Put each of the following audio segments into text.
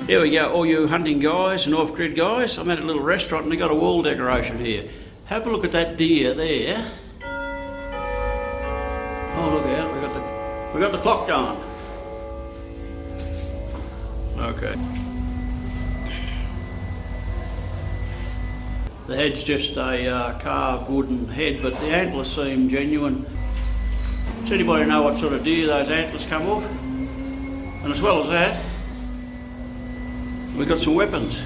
Here we go, all you hunting guys and off-grid guys. I'm at a little restaurant and they've got a wall decoration here. Have a look at that deer there. Oh, look out, we got the clock going. Okay. The head's just a carved wooden head, but the antlers seem genuine. Does anybody know what sort of deer those antlers come off? And as well as that, we've got some weapons.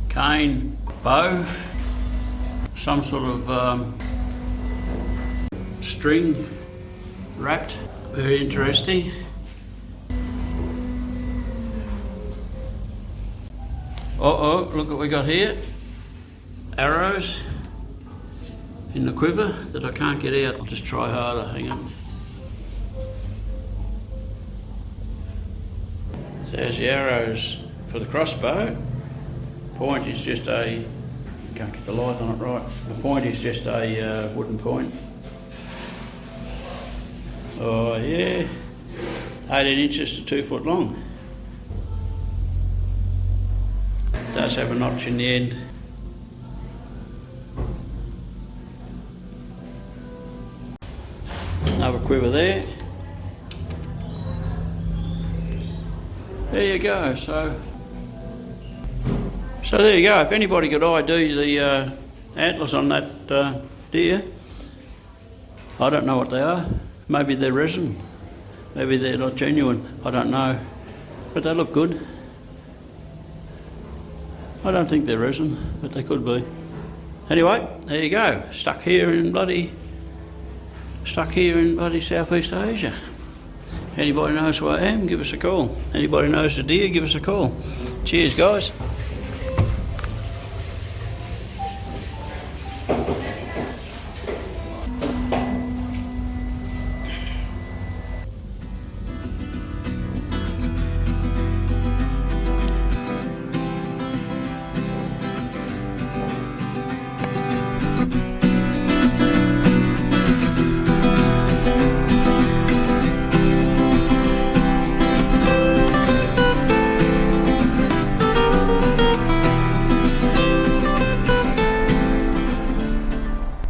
Cane, bow, some sort of string wrapped, very interesting. Uh-oh, look what we got here. Arrows in the quiver that I can't get out. I'll just try harder, hang on. So there's the arrows for the crossbow. Point is just a, can't get the light on it right. The point is just a wooden point. Oh yeah, 18 inches to 2 foot long. It does have a notch in the end. Another quiver there. There you go, so there you go. If anybody could ID the antlers on that deer, I don't know what they are. Maybe they're resin, maybe they're not genuine, I don't know. But they look good. I don't think they're resin, but they could be. Anyway, there you go. Stuck here in bloody Southeast Asia. Anybody knows who I am, give us a call. Anybody knows the deer, give us a call. Cheers guys.